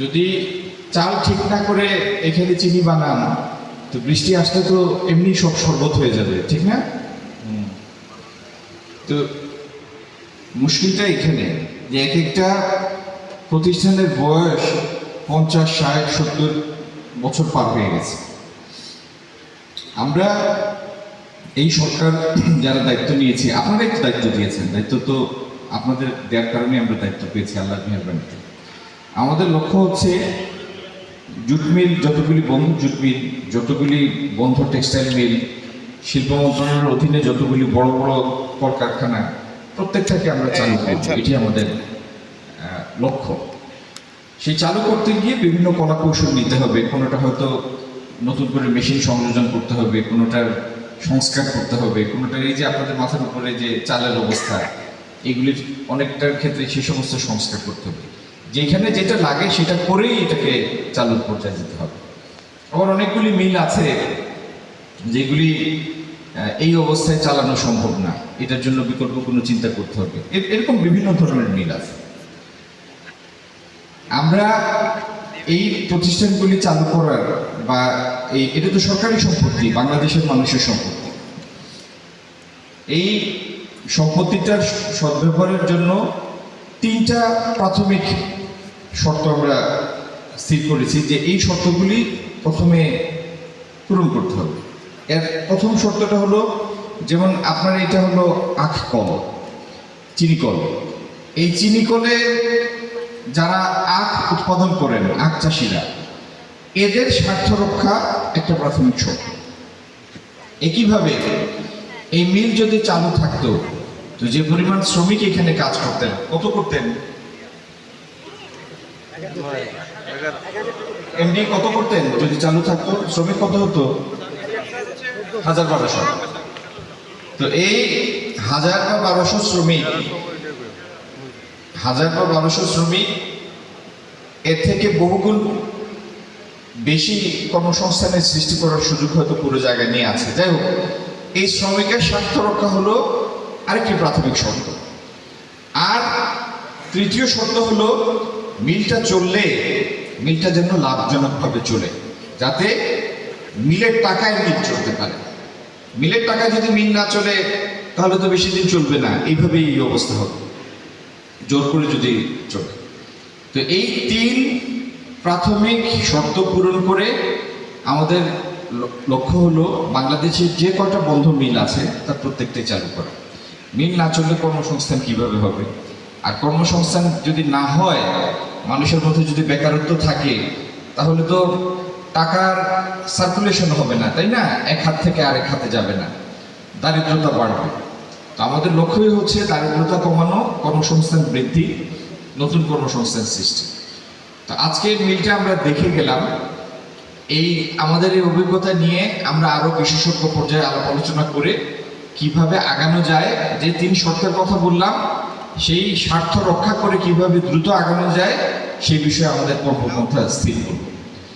যদি চাল ঠিক না করে এখানে চিনি বানান, তো বৃষ্টি আসলে তো এমনি সব শরবত হয়ে যাবে, ঠিক না? তো মুশকিলটা এখানে যে এক একটা প্রতিষ্ঠানের বয়স 50, 60, 70 বছর পার হয়ে গেছে। আমরা এই সরকার যারা দায়িত্ব নিয়েছি, আপনারা একটু দায়িত্ব দিয়েছেন, দায়িত্ব তো আপনাদের দেওয়ার কারণে আমরা দায়িত্ব পেয়েছি আল্লাহর মেহেরবানিতে। আমাদের লক্ষ্য হচ্ছে জুট মিল যতগুলি বন্ধ জুট মিল, যতগুলি বন্ধ টেক্সটাইল মিল, শিল্প মন্ত্রণালয়ের অধীনে যতগুলি বড় বড় কলকারখানা, প্রত্যেকটাকে আমরা চালু করব, এটি আমাদের লক্ষ্য। সেই চালু করতে গিয়ে বিভিন্ন কলা কৌশল নিতে হবে। কোনোটা হয়তো নতুন করে মেশিন সংযোজন করতে হবে, কোনোটার সংস্কার করতে হবে, কোনোটার এই যে আপনাদের মাথার উপরে যে চালের অবস্থা, এগুলির অনেকটার ক্ষেত্রে সে সমস্ত সংস্কার করতে হবে। যেখানে যেটা লাগে সেটা করেই এটাকে চালুর পর্যায়ে যেতে হবে। আবার অনেকগুলি মিল আছে যেগুলি এই অবস্থায় চালানো সম্ভব না, এটার জন্য বিকল্প কোনো চিন্তা করতে হবে। এরকম বিভিন্ন ধরনের মিল আছে। আমরা এই প্রতিষ্ঠানগুলি চালু করার বা এটা তো সরকারি সম্পত্তি, বাংলাদেশের মানুষের সম্পত্তি। এই সম্পত্তিটার সদ্ব্যবহারের জন্য 3টা প্রাথমিক শর্ত আমরা স্থির করেছি যে এই শর্তগুলি প্রথমে পূরণ করতে হবে। এর প্রথম শর্তটা হলো, যেমন আপনার এটা হলো আখ কল, চিনি কল। এই চিনি কলে যারা আখ উৎপাদন করেন, আখ চাষিরা, এদের স্বার্থ রক্ষা একটা প্রাথমিক শর্ত। একইভাবে এই মিল যদি চালু থাকতো, তো যে পরিমাণ শ্রমিক এখানে কাজ করতেন, কত করতেন? এমনি কত করতেন যদি চালু থাকতো? শ্রমিক কত হতো? 1000-1200। তো এই 1000 বা 1200 শ্রমিক, 1000 বা 1200 শ্রমিক, এর থেকে বহুগুণ বেশি কর্মসংস্থানের সৃষ্টি করার সুযোগ হয়তো পুরো জায়গায় নিয়ে আছে। যাই হোক, এই শ্রমিকের স্বার্থ রক্ষা হলো আরেকটি প্রাথমিক শর্ত। আর তৃতীয় শর্ত হলো, মিলটা চললে মিলটা যেন লাভজনকভাবে চলে, যাতে মিলের টাকায় মিল চলতে পারে। মিলের টাকায় যদি মিল না চলে তাহলে তো বেশি দিন চলবে না, এইভাবেই এই অবস্থা হবে জোর করে যদি চলে। তো এই 3 প্রাথমিক শর্ত পূরণ করে আমাদের লক্ষ্য হলো বাংলাদেশের যে কয়টা বন্ধ মিল আছে তার প্রত্যেকটাই চালু করা। মিল না চললে কর্মসংস্থান কিভাবে হবে? আর কর্মসংস্থান যদি না হয়, মানুষের মধ্যে যদি বেকারত্ব থাকে, তাহলে তো টাকার সার্কুলেশন হবে না, তাই না? এক হাত থেকে আরেক হাতে যাবে না, দারিদ্রতা বাড়বে। তো আমাদের লক্ষ্যই হচ্ছে দারিদ্রতা কমানো, কর্মসংস্থান বৃদ্ধি, নতুন কর্মসংস্থান সৃষ্টি। তো আজকের মিলটা আমরা দেখে গেলাম। এই আমাদের এই অভিজ্ঞতা নিয়ে আমরা আরো বিশেষজ্ঞ পর্যায়ে আলাপ আলোচনা করে কিভাবে আগানো যায়, যে 3 শর্তের কথা বললাম, সেই স্বার্থ রক্ষা করে কিভাবে দ্রুত আগানো যায়, সেই বিষয়ে আমাদের কর্মপন্থা স্থির করব।